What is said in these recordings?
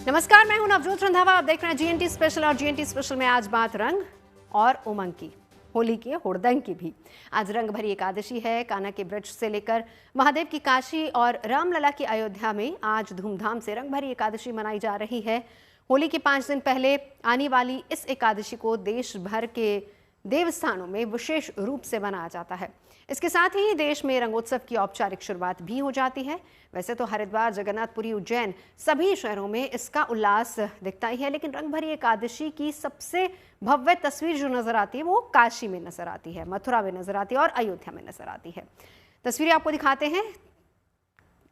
नमस्कार, मैं हूं नवजोत रंधावा। आप देख रहे हैं जीएनटी स्पेशल और जीएनटी स्पेशल में आज बात रंग और उमंग की, होली के हुड़दंग की भी। आज रंग भरी एकादशी है। कान्हा के ब्रज से लेकर महादेव की काशी और रामलला की अयोध्या में आज धूमधाम से रंग भरी एकादशी मनाई जा रही है। होली के 5 दिन पहले आने वाली इस एकादशी को देश भर के देवस्थानों में विशेष रूप से मनाया जाता है। इसके साथ ही देश में रंगोत्सव की औपचारिक शुरुआत भी हो जाती है। वैसे तो हरिद्वार, जगन्नाथपुरी, उज्जैन सभी शहरों में इसका उल्लास दिखता ही है, लेकिन रंग भरी एकादशी की सबसे भव्य तस्वीर जो नजर आती है वो काशी में नजर आती है, मथुरा में नजर आती है और अयोध्या में नजर आती है। तस्वीरें आपको दिखाते हैं।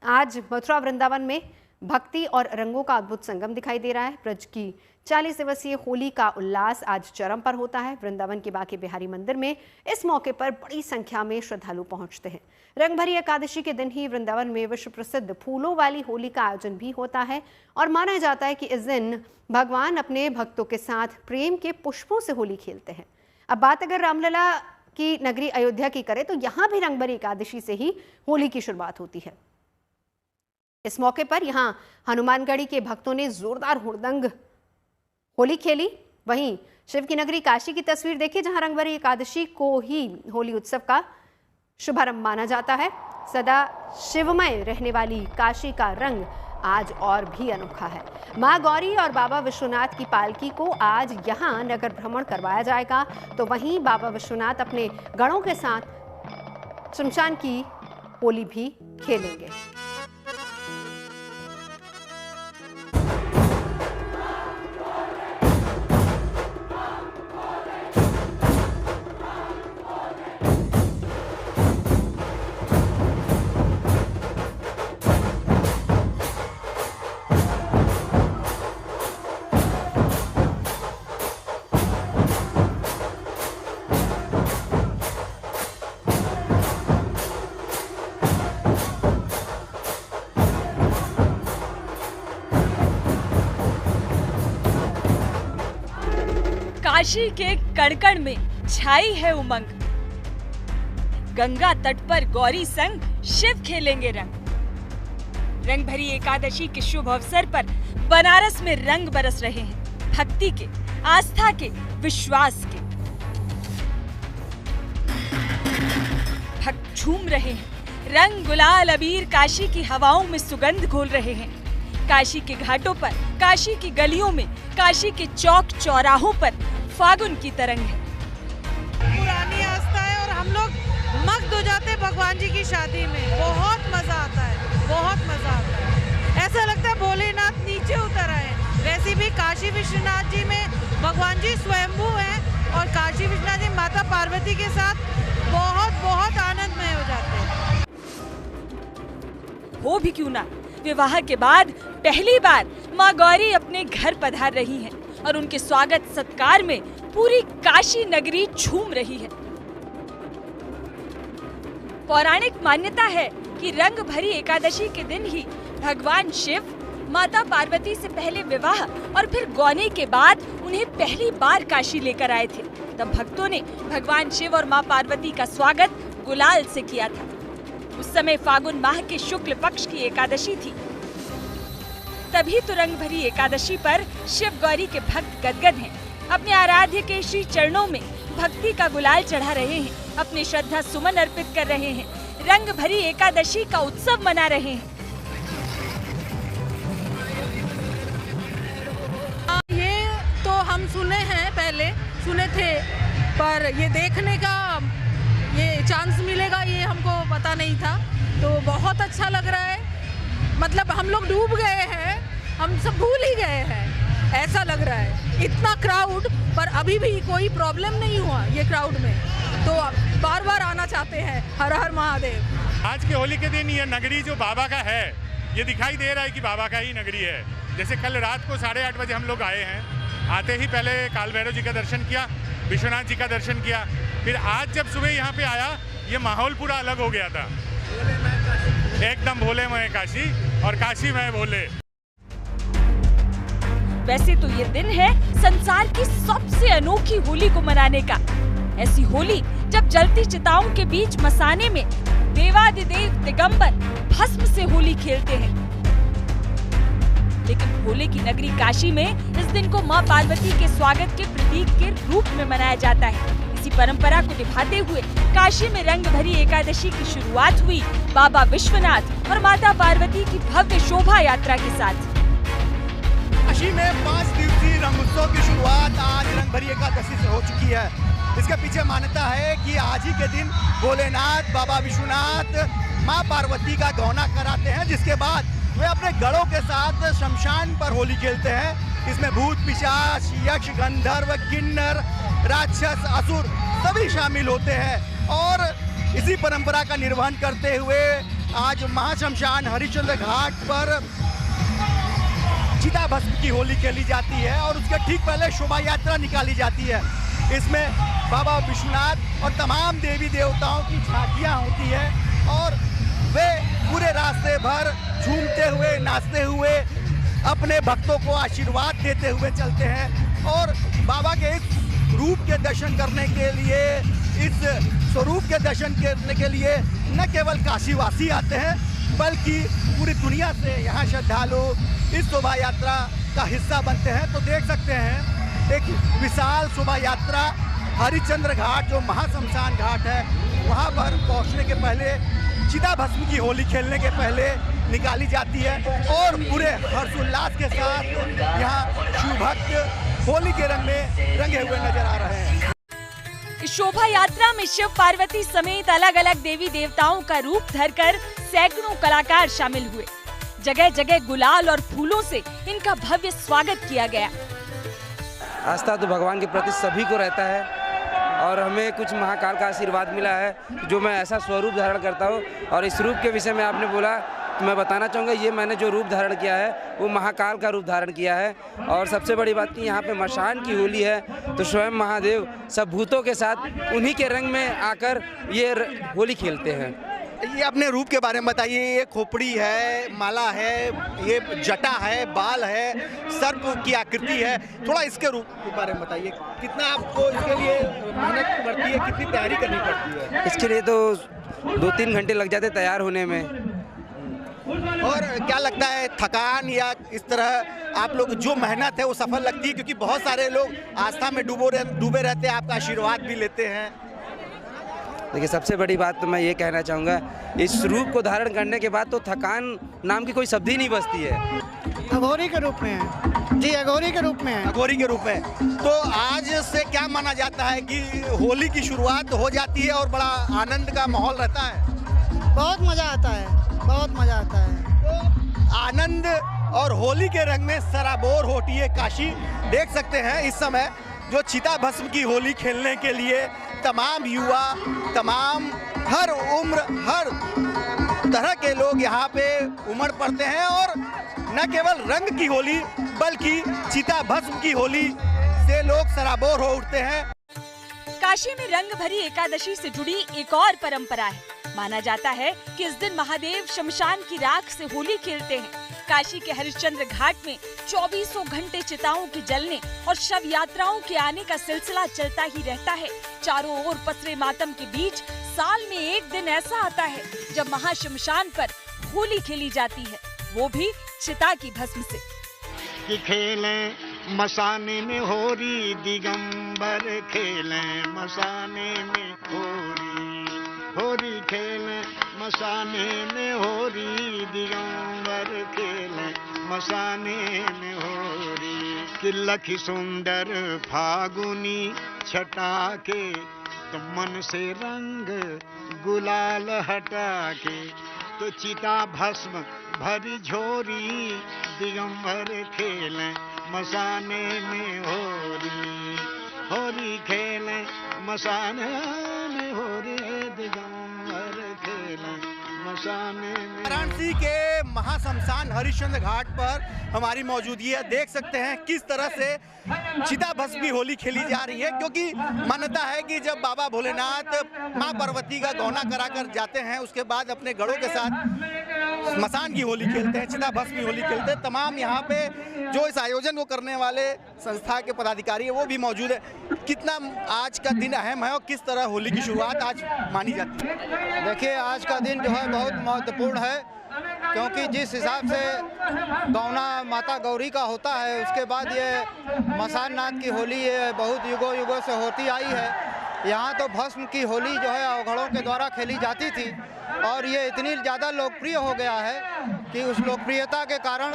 आज मथुरा वृंदावन में भक्ति और रंगों का अद्भुत संगम दिखाई दे रहा है। ब्रज की 40 दिवसीय होली का उल्लास आज चरम पर होता है। वृंदावन के बांके बिहारी मंदिर में इस मौके पर बड़ी संख्या में श्रद्धालु पहुंचते हैं। रंग भरी एकादशी के दिन ही वृंदावन में विश्व प्रसिद्ध फूलों वाली होली का आयोजन भी होता है और माना जाता है कि इस दिन भगवान अपने भक्तों के साथ प्रेम के पुष्पों से होली खेलते हैं। अब बात अगर रामलला की नगरी अयोध्या की करें तो यहाँ भी रंग भरी एकादशी से ही होली की शुरुआत होती है। इस मौके पर यहाँ हनुमानगढ़ी के भक्तों ने जोरदार हुड़दंग होली खेली। वहीं शिव की नगरी काशी की तस्वीर देखिए, जहां रंग भरी एकादशी को ही होली उत्सव का शुभारंभ माना जाता है। सदा शिवमय रहने वाली काशी का रंग आज और भी अनोखा है। मां गौरी और बाबा विश्वनाथ की पालकी को आज यहां नगर भ्रमण करवाया जाएगा, तो वहीं बाबा विश्वनाथ अपने गणों के साथ शमशान की होली भी खेलेंगे। काशी के कण-कण में छाई है उमंग। गंगा तट पर गौरी संग शिव खेलेंगे रंग। रंग भरी एकादशी के शुभ अवसर पर बनारस में रंग बरस रहे हैं, भक्ति के, आस्था के, विश्वास के। भक्त झूम रहे हैं, रंग गुलाल अबीर काशी की हवाओं में सुगंध घोल रहे हैं। काशी के घाटों पर, काशी की गलियों में, काशी के चौक चौराहों पर फागुन की तरंग है। पुरानी आस्था है और हम लोग मग्न हो जाते हैं भगवान जी की शादी में। बहुत मजा आता है, बहुत मजा आता है। ऐसा लगता है भोलेनाथ नीचे उतर आए। वैसे भी काशी विश्वनाथ जी में भगवान जी स्वयंभू हैं और काशी विश्वनाथ जी माता पार्वती के साथ बहुत बहुत आनंदमय हो जाते हैं। हो भी क्यों ना, विवाह के बाद पहली बार माँ गौरी अपने घर पधार रही हैं और उनके स्वागत सत्कार में पूरी काशी नगरी झूम रही है। पौराणिक मान्यता है कि रंग भरी एकादशी के दिन ही भगवान शिव माता पार्वती से पहले विवाह और फिर गौने के बाद उन्हें पहली बार काशी लेकर आए थे। तब भक्तों ने भगवान शिव और माँ पार्वती का स्वागत गुलाल से किया था। उस समय फागुन माह के शुक्ल पक्ष की एकादशी थी। तभी तो रंग भरी एकादशी पर शिव गौरी के भक्त गदगद हैं। अपने आराध्य के श्री चरणों में भक्ति का गुलाल चढ़ा रहे हैं, अपने श्रद्धा सुमन अर्पित कर रहे हैं, रंग भरी एकादशी का उत्सव मना रहे हैं। ये तो हम सुने हैं, पहले सुने थे, पर ये देखने का ये चांस मिलेगा ये हमको पता नहीं था। तो बहुत अच्छा लग रहा है। मतलब हम लोग डूब गए हैं, हम सब भूल ही गए हैं, ऐसा लग रहा है। इतना क्राउड, पर अभी भी कोई प्रॉब्लम नहीं हुआ ये क्राउड में, तो बार बार आना चाहते हैं। हर हर महादेव। आज के होली के दिन ये नगरी जो बाबा का है, ये दिखाई दे रहा है कि बाबा का ही नगरी है। जैसे कल रात को 8:30 बजे हम लोग आए हैं, आते ही पहले काल भैरव जी का दर्शन किया, विश्वनाथ जी का दर्शन किया, फिर आज जब सुबह यहाँ पे आया ये माहौल पूरा अलग हो गया था। एकदम भोलेमय काशी और काशी में भोले। वैसे तो ये दिन है संसार की सबसे अनोखी होली को मनाने का। ऐसी होली जब जलती चिताओं के बीच मसाने में देवादिदेव दिगंबर भस्म से होली खेलते हैं। लेकिन भोले की नगरी काशी में इस दिन को मां पार्वती के स्वागत के प्रतीक के रूप में मनाया जाता है। इसी परंपरा को निभाते हुए काशी में रंग भरी एकादशी की शुरुआत हुई बाबा विश्वनाथ और माता पार्वती की भव्य शोभा यात्रा के साथ। काशी में 5 दिवसीय रंगोत्सव की शुरुआत आज रंग भरी एकादशी से हो चुकी है। इसके पीछे मान्यता है कि आज ही के दिन भोलेनाथ, बाबा विश्वनाथ, माँ पार्वती का गौना कराते हैं, जिसके बाद वे अपने गढ़ों के साथ शमशान पर होली खेलते हैं। इसमें भूत, पिशाच, यक्ष, गंधर्व, किन्नर, राक्षस, असुर सभी शामिल होते हैं और इसी परंपरा का निर्वहन करते हुए आज महाशमशान हरिश्चंद्र घाट पर चिता भस्म की होली खेली जाती है और उसके ठीक पहले शोभा यात्रा निकाली जाती है। इसमें बाबा विश्वनाथ और तमाम देवी देवताओं की झांकियां होती है और वे पूरे रास्ते भर झूमते हुए, नाचते हुए अपने भक्तों को आशीर्वाद देते हुए चलते हैं और बाबा के इस रूप के दर्शन करने के लिए, इस स्वरूप के दर्शन करने के लिए न केवल काशीवासी आते हैं बल्कि पूरी दुनिया से यहाँ श्रद्धालु इस शोभा यात्रा का हिस्सा बनते हैं। तो देख सकते हैं एक विशाल शोभा यात्रा हरिश्चंद्र घाट, जो महाशमशान घाट है, वहाँ पर पहुँचने के पहले चिता भस्म की होली खेलने के पहले निकाली जाती है और पूरे हर्षोल्लास के साथ यहाँ शिव भक्त होली के रंग में रंगे हुए नजर आ रहे हैं। इस शोभा यात्रा में शिव पार्वती समेत अलग अलग देवी देवताओं का रूप धरकर सैकड़ों कलाकार शामिल हुए। जगह जगह गुलाल और फूलों से इनका भव्य स्वागत किया गया। आस्था तो भगवान के प्रति सभी को रहता है और हमें कुछ महाकाल का आशीर्वाद मिला है, जो मैं ऐसा स्वरूप धारण करता हूँ। और इस रूप के विषय में आपने बोला तो मैं बताना चाहूँगा, ये मैंने जो रूप धारण किया है वो महाकाल का रूप धारण किया है। और सबसे बड़ी बात कि यहाँ पे मशान की होली है, तो स्वयं महादेव सब भूतों के साथ उन्हीं के रंग में आकर ये होली खेलते हैं। ये अपने रूप के बारे में बताइए। ये खोपड़ी है, माला है, ये जटा है, बाल है, सर्प की आकृति है, थोड़ा इसके रूप के बारे में बताइए। कितना आपको इसके लिए मेहनत पड़ती है, कितनी तैयारी करनी पड़ती है? इसके लिए तो 2-3 घंटे लग जाते तैयार होने में। और क्या लगता है, थकान या इस तरह आप लोग जो मेहनत है वो सफल लगती है? क्योंकि बहुत सारे लोग आस्था में डूबे रहते हैं, आपका आशीर्वाद भी लेते हैं। देखिए, सबसे बड़ी बात तो मैं ये कहना चाहूँगा, इस रूप को धारण करने के बाद तो थकान नाम की कोई शब्द ही नहीं बचती है। अघोरी के रूप में है जी, अघोरी के रूप में है। अघोरी के रूप में। तो आज से क्या माना जाता है कि होली की शुरुआत हो जाती है और बड़ा आनंद का माहौल रहता है? बहुत मजा आता है, बहुत मजा आता है। तो आनंद और होली के रंग में सराबोर होती है काशी। देख सकते हैं इस समय जो चिता भस्म की होली खेलने के लिए तमाम युवा, तमाम हर उम्र, हर तरह के लोग यहाँ पे उमड़ पड़ते हैं और न केवल रंग की होली बल्कि चिता भस्म की होली से लोग सराबोर हो उठते हैं। काशी में रंग भरी एकादशी से जुड़ी एक और परंपरा है। माना जाता है कि इस दिन महादेव शमशान की राख से होली खेलते हैं। काशी के हरिश्चंद्र घाट में 24 घंटे चिताओं के जलने और शव यात्राओं के आने का सिलसिला चलता ही रहता है। चारों ओर पसरे मातम के बीच साल में एक दिन ऐसा आता है जब महाशमशान पर होली खेली जाती है, वो भी चिता की भस्म से। कि खेलें मसाने में होरी, दिगंबर खेलें मसाने में होरी खेलें मसाने में होरी, दिगंबर खेलें मसाने में होरी। कि लखी सुंदर फागुनी छटा के, तो मन से रंग गुलाल हटा के, तो चिता भस्म भरी झोरी, दिगंबर खेलें मसाने में होरी खेलें मसाने में होरी, दिगंबर खेलें मसाने में। वाराणसी के महाशमशान हरिश्चंद्र घाट पर हमारी मौजूदगी है। देख सकते हैं किस तरह से चिता भस्मी होली खेली जा रही है, क्योंकि मान्यता है कि जब बाबा भोलेनाथ माँ पार्वती का गौना कराकर जाते हैं, उसके बाद अपने गढ़ों के साथ मसान की होली खेलते हैं, चिता भस्मी होली खेलते हैं। तमाम यहाँ पे जो इस आयोजन को करने वाले संस्था के पदाधिकारी है वो भी मौजूद है। कितना आज का दिन अहम है और किस तरह होली की शुरुआत आज मानी जाती है? देखिए, आज का दिन जो है बहुत महत्वपूर्ण है क्योंकि जिस हिसाब से गौना माता गौरी का होता है, उसके बाद ये मसान नाथ की होली ये बहुत युगों युगों से होती आई है। यहाँ तो भस्म की होली जो है अवघड़ों के द्वारा खेली जाती थी और ये इतनी ज़्यादा लोकप्रिय हो गया है कि उस लोकप्रियता के कारण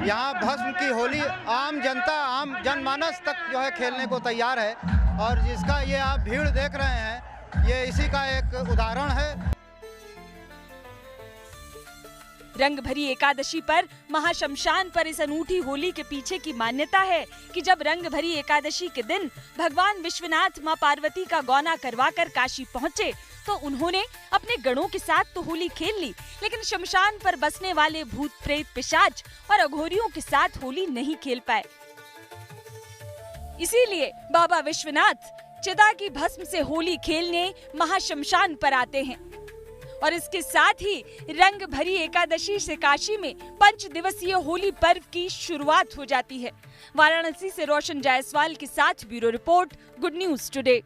यहाँ भस्म की होली आम जनता, आम जनमानस तक जो है खेलने को तैयार है। और जिसका ये आप भीड़ देख रहे हैं, ये इसी का एक उदाहरण है। रंग भरी एकादशी पर महाशमशान पर इस अनूठी होली के पीछे की मान्यता है कि जब रंग भरी एकादशी के दिन भगवान विश्वनाथ मां पार्वती का गौना करवाकर काशी पहुँचे तो उन्होंने अपने गणों के साथ तो होली खेल ली, लेकिन शमशान पर बसने वाले भूत प्रेत पिशाच और अघोरियों के साथ होली नहीं खेल पाए। इसीलिए बाबा विश्वनाथ चिता की भस्म से होली खेलने महाशमशान पर आते हैं और इसके साथ ही रंग भरी एकादशी से काशी में 5 दिवसीय होली पर्व की शुरुआत हो जाती है। वाराणसी से रोशन जायसवाल के साथ bureau report, good news today.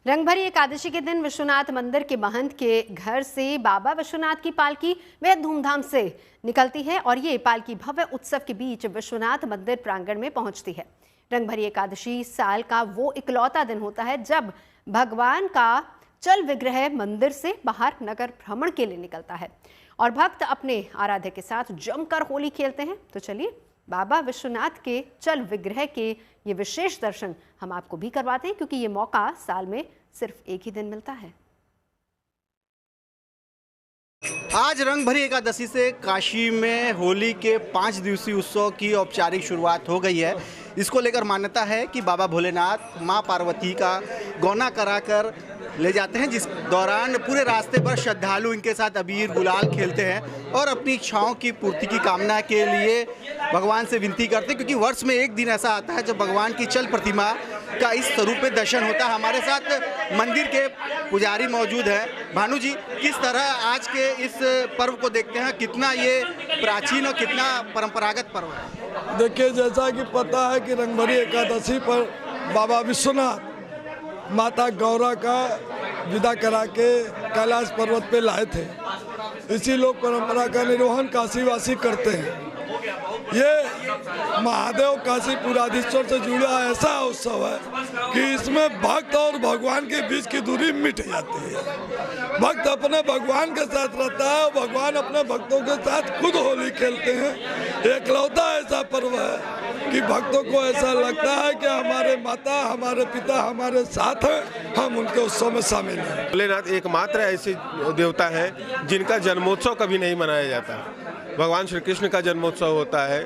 रंग भरी एकादशी के दिन विश्वनाथ मंदिर के महंत के घर से बाबा विश्वनाथ की पालकी बेहद धूमधाम से निकलती है और ये पालकी भव्य उत्सव के बीच विश्वनाथ मंदिर प्रांगण में पहुंचती है। रंग भरी एकादशी साल का वो इकलौता दिन होता है जब भगवान का चल विग्रह मंदिर से बाहर नगर भ्रमण के लिए निकलता है और भक्त अपने आराध्य के साथ जमकर होली खेलते हैं। तो चलिए बाबा विश्वनाथ के चल विग्रह के ये विशेष दर्शन हम आपको भी करवाते हैं, क्योंकि ये मौका साल में सिर्फ एक ही दिन मिलता है। आज रंग भरी एकादशी से काशी में होली के 5 दिवसीय उत्सव की औपचारिक शुरुआत हो गई है। इसको लेकर मान्यता है कि बाबा भोलेनाथ मां पार्वती का गौना कराकर ले जाते हैं, जिस दौरान पूरे रास्ते पर श्रद्धालु इनके साथ अबीर गुलाल खेलते हैं और अपनी इच्छाओं की पूर्ति की कामना के लिए भगवान से विनती करते हैं, क्योंकि वर्ष में एक दिन ऐसा आता है जब भगवान की चल प्रतिमा का इस स्वरूप में दर्शन होता है। हमारे साथ मंदिर के पुजारी मौजूद हैं। भानु जी, किस तरह आज के इस पर्व को देखते हैं, कितना ये प्राचीन और कितना परंपरागत पर्व है? देखिए, जैसा कि पता है कि रंग भरी एकादशी पर बाबा विश्वनाथ माता गौरा का विदा करा के कैलाश पर्वत पे लाए थे। इसी लोक परंपरा का निर्वहन काशीवासी करते हैं। ये महादेव काशी पुराधीश्वर से जुड़ा ऐसा उत्सव है कि इसमें भक्त और भगवान के बीच की दूरी मिट जाती है। भक्त अपने भगवान के साथ रहता है और भगवान अपने भक्तों के साथ खुद होली खेलते हैं। एकलौता ऐसा पर्व है कि भक्तों को ऐसा लगता है कि हमारे माता, हमारे पिता हमारे साथ हैं, हम उनके उत्सव में शामिल हैं। भोलेनाथ एकमात्र ऐसे देवता है जिनका जन्मोत्सव कभी नहीं मनाया जाता। भगवान श्री कृष्ण का जन्मोत्सव होता है,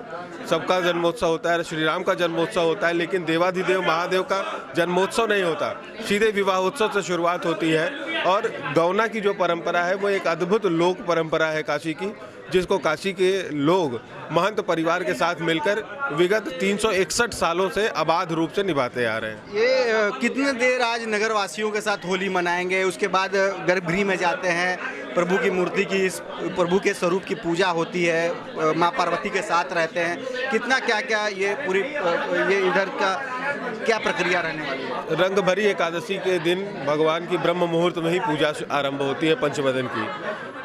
सबका जन्मोत्सव होता है, श्री राम का जन्मोत्सव होता है, लेकिन देवाधिदेव महादेव का जन्मोत्सव नहीं होता। सीधे विवाहोत्सव से शुरुआत होती है और गौना की जो परंपरा है वो एक अद्भुत लोक परंपरा है काशी की, जिसको काशी के लोग महंत परिवार के साथ मिलकर विगत 361 सालों से अबाध रूप से निभाते आ रहे हैं। ये कितने देर आज नगरवासियों के साथ होली मनाएंगे, उसके बाद गर्भगृह में जाते हैं, प्रभु की मूर्ति की, प्रभु के स्वरूप की पूजा होती है, माँ पार्वती के साथ रहते हैं, कितना क्या क्या ये पूरी ये इधर का क्या प्रक्रिया रहने वाली है? रंग भरी एकादशी के दिन भगवान की ब्रह्म मुहूर्त में ही पूजा आरंभ होती है पंचमदन की।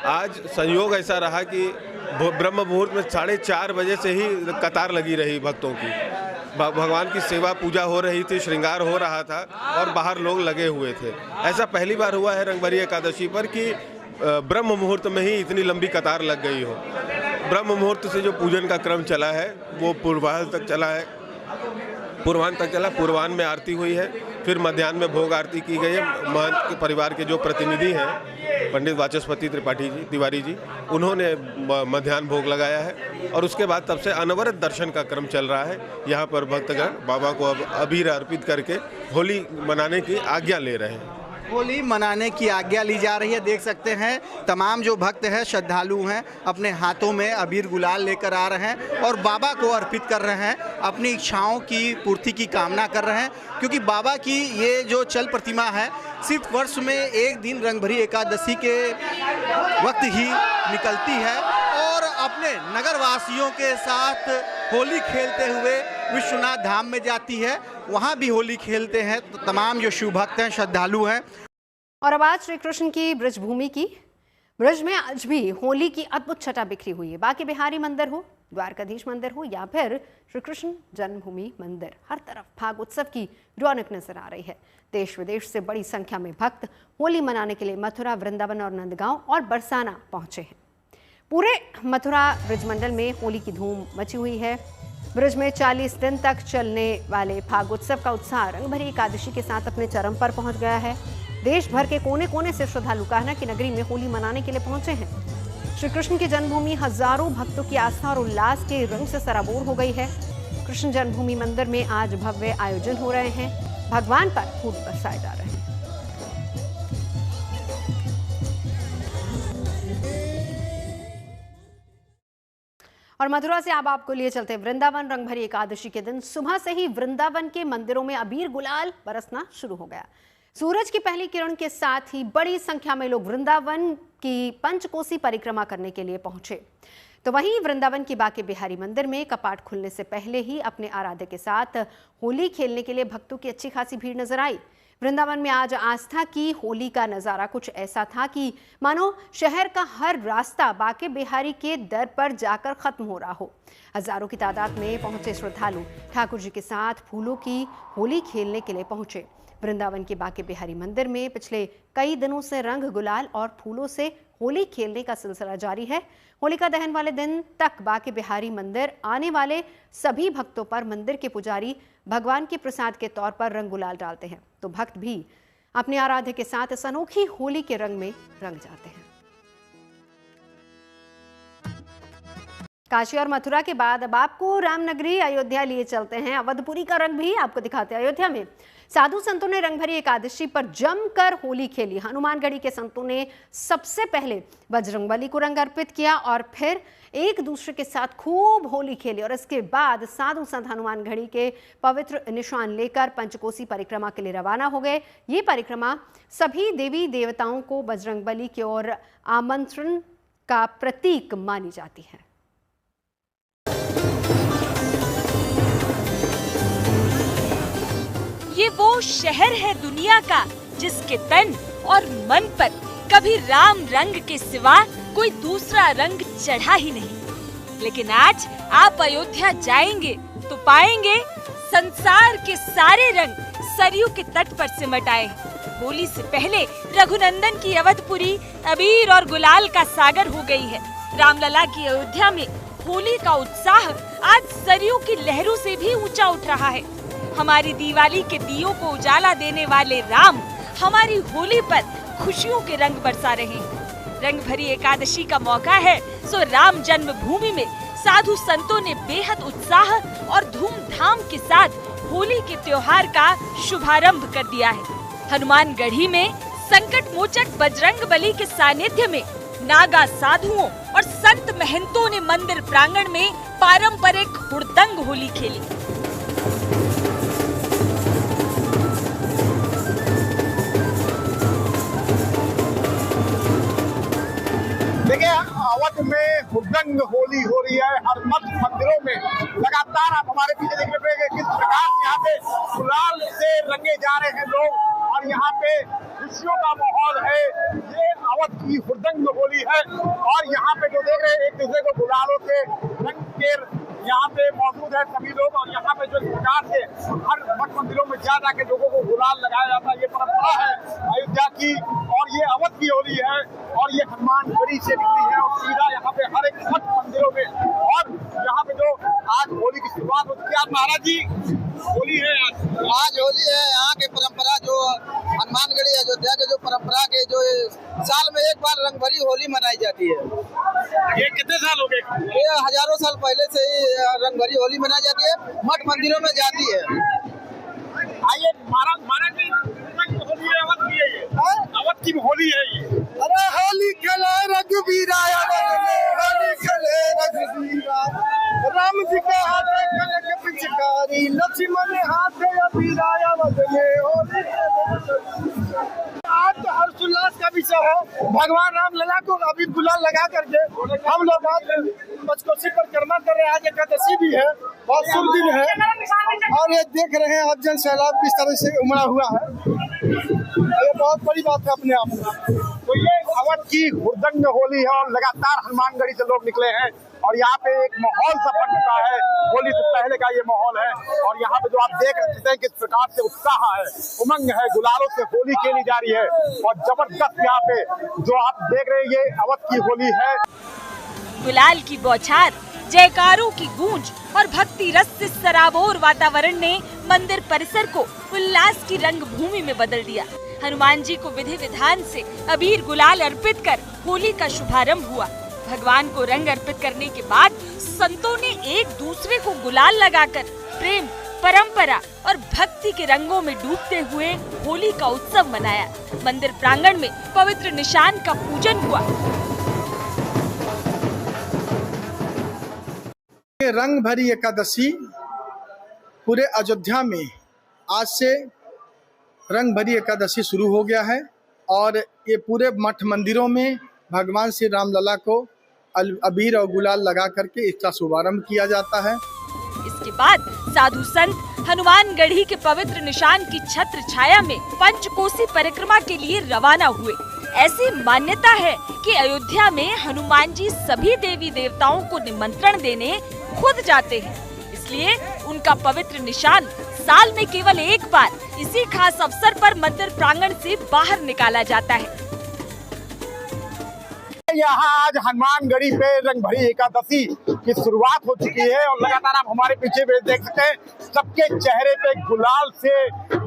आज संयोग ऐसा रहा कि ब्रह्म मुहूर्त में 4:30 बजे से ही कतार लगी रही भक्तों की। भगवान की सेवा पूजा हो रही थी, श्रृंगार हो रहा था और बाहर लोग लगे हुए थे। ऐसा पहली बार हुआ है रंग भरी एकादशी पर कि ब्रह्म मुहूर्त में ही इतनी लंबी कतार लग गई हो। ब्रह्म मुहूर्त से जो पूजन का क्रम चला है वो पूर्वाह्न तक चला है, पूर्वाह्न में आरती हुई है, फिर मध्याह्न में भोग आरती की गई है। महंत के परिवार के जो प्रतिनिधि हैं पंडित वाचस्पति त्रिपाठी जी, तिवारी जी, उन्होंने मध्याह्न भोग लगाया है और उसके बाद तब से अनवरत दर्शन का क्रम चल रहा है। यहाँ पर भक्तगण बाबा को अब अबीर अर्पित करके होली मनाने की आज्ञा ले रहे हैं। होली मनाने की आज्ञा ली जा रही है। देख सकते हैं तमाम जो भक्त हैं, श्रद्धालु हैं, अपने हाथों में अबीर गुलाल लेकर आ रहे हैं और बाबा को अर्पित कर रहे हैं, अपनी इच्छाओं की पूर्ति की कामना कर रहे हैं, क्योंकि बाबा की ये जो चल प्रतिमा है सिर्फ वर्ष में एक दिन रंग भरी एकादशी के वक्त ही निकलती है और अपने नगरवासियों के साथ होली खेलते हुए विश्वनाथ धाम में जाती है। वहाँ भी होली खेलते हैं तो तमाम जो शिव भक्त हैं, श्रद्धालु हैं। और अब आज श्री कृष्ण की ब्रजभूमि की ब्रज में आज भी होली की अद्भुत छटा बिखरी हुई है। बांके बिहारी मंदिर हो, द्वारकाधीश मंदिर हो या फिर श्री कृष्ण जन्मभूमि मंदिर, हर तरफ फाग उत्सव की रौनक नजर आ रही है। देश विदेश से बड़ी संख्या में भक्त होली मनाने के लिए मथुरा, वृंदावन और नंदगांव और बरसाना पहुंचे हैं। पूरे मथुरा ब्रजमंडल में होली की धूम मची हुई है। ब्रज में 40 दिन तक चलने वाले फाग उत्सव का उत्साह रंगभरी एकादशी के साथ अपने चरम पर पहुंच गया है। देश भर के कोने कोने से श्रद्धालु कान्हा की नगरी में होली मनाने के लिए पहुंचे हैं। श्री कृष्ण की जन्मभूमि हजारों भक्तों की आस्था और उल्लास के रंग से सराबोर हो गई है। कृष्ण जन्मभूमि मंदिर में आज भव्य आयोजन हो रहे हैं। भगवान पर फूल बरसाए जा रहे हैं। और मथुरा से अब आपको लिए चलते वृंदावन। रंगभरी एकादशी के दिन सुबह से ही वृंदावन के मंदिरों में अबीर गुलाल बरसना शुरू हो गया। सूरज की पहली किरण के साथ ही बड़ी संख्या में लोग वृंदावन की पंचकोसी परिक्रमा करने के लिए पहुंचे। तो वहीं वृंदावन की बांके बिहारी मंदिर में कपाट खुलने से पहले ही अपने आराध्य के साथ होली खेलने के लिए भक्तों की अच्छी खासी भीड़ नजर आई। वृंदावन में आज आस्था की होली का नजारा कुछ ऐसा था कि मानो शहर का हर रास्ता बांके बिहारी के दर पर जाकर खत्म हो रहा हो। हजारों की तादाद में पहुंचे श्रद्धालु ठाकुर जी के साथ फूलों की होली खेलने के लिए पहुंचे। वृंदावन के बांके बिहारी मंदिर में पिछले कई दिनों से रंग, गुलाल और फूलों से होली खेलने का सिलसिला जारी है। होलिका दहन वाले दिन तक बांके बिहारी मंदिर आने वाले सभी भक्तों पर मंदिर के पुजारी भगवान के प्रसाद के तौर पर रंग गुलाल डालते हैं, तो भक्त भी अपने आराध्य के साथ इस अनोखी होली के रंग में रंग जाते हैं। काशी और मथुरा के बाद अब आपको रामनगरी अयोध्या लिए चलते हैं। अवधपुरी का रंग भी आपको दिखाते हैं। अयोध्या में साधु संतों ने रंगभरी एकादशी पर जमकर होली खेली। हनुमानगढ़ी के संतों ने सबसे पहले बजरंगबली को रंग अर्पित किया और फिर एक दूसरे के साथ खूब होली खेली और इसके बाद साधु संत हनुमानगढ़ी के पवित्र निशान लेकर पंचकोसी परिक्रमा के लिए रवाना हो गए। ये परिक्रमा सभी देवी देवताओं को बजरंगबली की ओर आमंत्रण का प्रतीक मानी जाती है। ये वो शहर है दुनिया का जिसके तन और मन पर कभी राम रंग के सिवा कोई दूसरा रंग चढ़ा ही नहीं। लेकिन आज आप अयोध्या जाएंगे तो पाएंगे संसार के सारे रंग सरयू के तट पर सिमट आए। होली से पहले रघुनंदन की अवधपुरी अबीर और गुलाल का सागर हो गई है। रामलला की अयोध्या में होली का उत्साह आज सरयू की लहरों से भी ऊंचा उठ रहा है। हमारी दिवाली के दियों को उजाला देने वाले राम हमारी होली पर खुशियों के रंग बरसा रहे हैं। रंग भरी एकादशी का मौका है, सो राम जन्मभूमि में साधु संतों ने बेहद उत्साह और धूमधाम के साथ होली के त्योहार का शुभारंभ कर दिया है। हनुमानगढ़ी में संकट मोचक बजरंगबली के सानिध्य में नागा साधुओं और संत महंतों ने मंदिर प्रांगण में पारंपरिक हुड़दंग होली खेली। देखिए, अवध में हुड़दंग होली हो रही है। हर मठ मंदिरों में लगातार आप हमारे पीछे देख रहे हैं किस प्रकार यहाँ पे गुलाल से रंगे जा रहे हैं लोग और यहाँ पे खुशियों का माहौल है। ये अवध की हुड़दंग होली है और यहाँ पे जो देख रहे हैं एक दूसरे को गुलालों से रंग के यहाँ पे मौजूद है सभी लोग और यहाँ पे जो प्रकार से हर मठ मंदिरों में जा जाके लोगों को गुलाल लगाया जाता है, ये परंपरा है अयोध्या की और ये अवध की होली है और ये हनुमानगढ़ी से निकली है और सीधा यहाँ पे हर एक मठ मंदिरों में और यहाँ पे जो आज होली की शुरुआत होती है। महाराज जी, होली है आज होली है। यहाँ की परंपरा जो हनुमानगढ़ी अयोध्या के जो परंपरा के जो साल में एक बार रंगभरी होली मनाई जाती है। ये कितने साल हो गए? ये हजारों साल पहले से ही रंगभरी होली मनाई जाती है, मठ मंदिरों में जाती है। आइए महाराज जी, होली है अवध की है, ये अवध की होली है ये। अरे होली खेले रघुवीरा, होली खेले रघुवीरा, राम जी के हाथे कलक पिचकारी, लक्ष्मण हाथे अबीरा, अवध में होली। आज तो हर्षोल्लास का विषय है। भगवान राम लला को अबीर गुलाल लगा करके हम लोग आज पंचकोसी परिक्रमा कर रहे हैं। आज एकादशी भी है, बहुत शुभ दिन है और ये देख रहे हैं आप जन सैलाब किस तरह से उमड़ा हुआ है। ये बहुत बड़ी बात है अपने आप में। तो ये अवध की हुड़दंग होली है और लगातार हनुमानगढ़ी से लोग निकले हैं और यहाँ पे एक माहौल सा बन चुका है। होली से पहले का ये माहौल है और यहाँ पे जो आप देख रहे हैं किस प्रकार से उत्साह है, उमंग है, गुलालों से होली खेली जा रही है और जबरदस्त यहाँ पे जो आप देख रहे हैं ये अवध की होली है। गुलाल की बौछार, जयकारों की गूंज और भक्ति रस से सराबोर वातावरण ने मंदिर परिसर को उल्लास की रंग भूमि में बदल दिया। हनुमान जी को विधि विधान से अबीर गुलाल अर्पित कर होली का शुभारंभ हुआ। भगवान को रंग अर्पित करने के बाद संतों ने एक दूसरे को गुलाल लगाकर प्रेम, परंपरा और भक्ति के रंगों में डूबते हुए होली का उत्सव मनाया। मंदिर प्रांगण में पवित्र निशान का पूजन हुआ। रंग भरी एकादशी पूरे अयोध्या में आज से रंग भरी एकादशी शुरू हो गया है और ये पूरे मठ मंदिरों में भगवान श्री राम लला को अबीर और गुलाल लगा करके इसका शुभारंभ किया जाता है। इसके बाद साधु संत हनुमानगढ़ी के पवित्र निशान की छत्र छाया में पंचकोसी परिक्रमा के लिए रवाना हुए। ऐसी मान्यता है कि अयोध्या में हनुमान जी सभी देवी देवताओं को निमंत्रण देने खुद जाते हैं, इसलिए उनका पवित्र निशान साल में केवल एक बार इसी खास अवसर पर मंदिर प्रांगण से बाहर निकाला जाता है। यहाँ आज हनुमानगढ़ी पे रंग भरी एकादशी की शुरुआत हो चुकी है और लगातार आप हमारे पीछे भी देख सकते हैं सबके चेहरे पे गुलाल से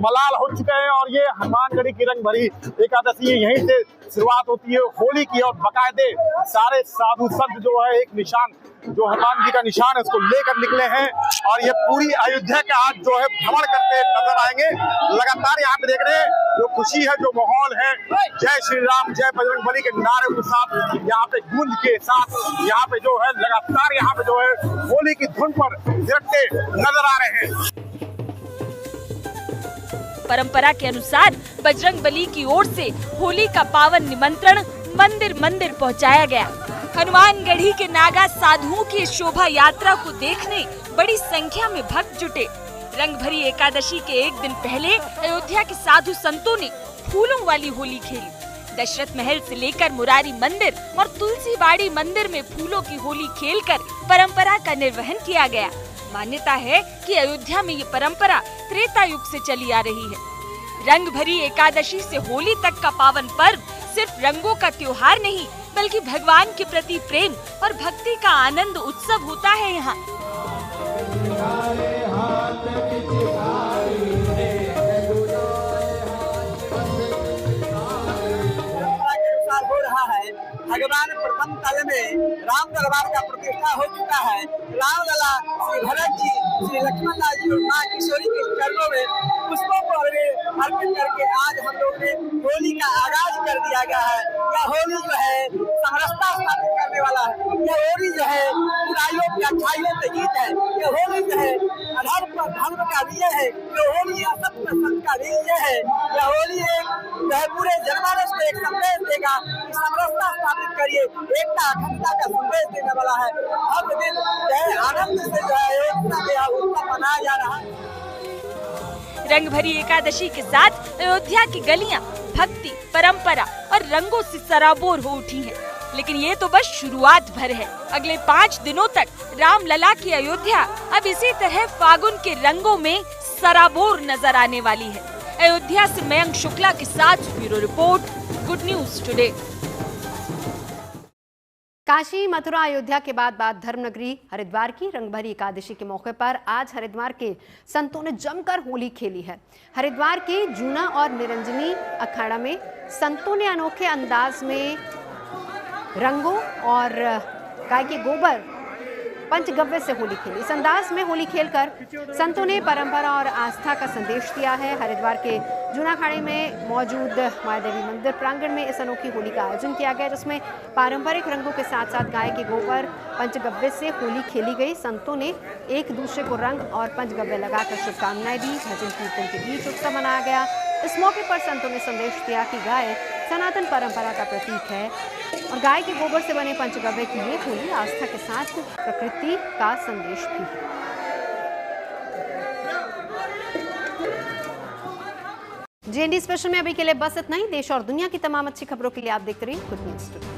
मलाल हो चुके हैं और ये हनुमानगढ़ी की रंग भरी एकादशी यहीं से शुरुआत होती है होली की और बाकायदे सारे साधु संत जो है एक निशान जो हनुमान जी का निशान है उसको लेकर निकले हैं और ये पूरी अयोध्या का आज जो है भ्रमण करते नजर आएंगे। लगातार यहाँ पे देख रहे हैं जो खुशी है, जो माहौल है, जय श्री राम, जय बजरंगबली के नारे के साथ यहाँ पे गूंज के साथ यहाँ पे जो है लगातार यहाँ पे जो है होली की धुन पर थिरकते नजर आ रहे हैं। परंपरा के अनुसार बजरंगबली की ओर से होली का पावन निमंत्रण मंदिर मंदिर पहुंचाया गया। हनुमानगढ़ी के नागा साधुओं की शोभा यात्रा को देखने बड़ी संख्या में भक्त जुटे। रंग भरी एकादशी के एक दिन पहले अयोध्या के साधु संतों ने फूलों वाली होली खेली। दशरथ महल से लेकर मुरारी मंदिर और तुलसीबाड़ी मंदिर में फूलों की होली खेलकर परंपरा का निर्वहन किया गया। मान्यता है कि अयोध्या में ये परंपरा त्रेता युग से चली आ रही है। रंग भरी एकादशी से होली तक का पावन पर्व सिर्फ रंगों का त्योहार नहीं बल्कि भगवान के प्रति प्रेम और भक्ति का आनंद उत्सव होता है। यहाँ हो रहा है। भगवान प्रथम तल में राम दरबार का प्रतिष्ठा हो चुका है। राम लला, श्री भरत जी, श्री लक्ष्मण लाल जी और माँ किशोरी के चरणों में पुष्पों को अर्पित करके आज हम लोग ने होली का आगाज कर दिया गया है। यह होली जो है समरसता स्थापित करने वाला है। यह होली जो है बुराइयों की अच्छाइयों पे जीत है। यह होली जो है अधर्म पर धर्म का विजय है। यह होली असत्य पर सत्य का विजय है। यह होली जो है पूरे जनमानस को एक संदेश देगा कि समरसता स्थापित करिए, एकता अखंडता का संदेश देने वाला है। हर दिन जो है आनंद से जो है एकता उत्सव मनाया जा रहा है। रंग भरी एकादशी के साथ अयोध्या की गलियां भक्ति, परंपरा और रंगों से सराबोर हो उठी हैं। लेकिन ये तो बस शुरुआत भर है। अगले 5 दिनों तक राम लला की अयोध्या अब इसी तरह फागुन के रंगों में सराबोर नजर आने वाली है। अयोध्या से मयंक शुक्ला के साथ bureau report, good news today. Kashi, Mathura, Ayodhya के बाद धर्मनगरी हरिद्वार की रंगभरी एकादशी के मौके पर आज हरिद्वार के संतों ने जमकर होली खेली है। हरिद्वार के जूना और निरंजनी अखाड़ा में संतों ने अनोखे अंदाज में रंगों और गाय के गोबर पंचगव्य से होली खेली। इस अंदाज में होली खेलकर संतों ने परंपरा और आस्था का संदेश दिया है। हरिद्वार के जूना अखाड़े में मौजूद मायादेवी मंदिर प्रांगण में इस अनोखी होली का आयोजन किया गया, जिसमें पारंपरिक रंगों के साथ साथ गाय के गोबर पंचगव्य से होली खेली गई। संतों ने एक दूसरे को रंग और पंचगव्य लगाकर शुभकामनाएं दी। भजन कीर्तन के बीच उत्सव मनाया गया। इस मौके पर संतों ने संदेश दिया कि गाय सनातन परंपरा का प्रतीक है और गाय के गोबर से बने पंचगव्य की ये होली आस्था के साथ प्रकृति का संदेश भी है। GNT स्पेशल में अभी के लिए बस इतना ही। देश और दुनिया की तमाम अच्छी खबरों के लिए आप देखते रहिए गुड न्यूज टुडे।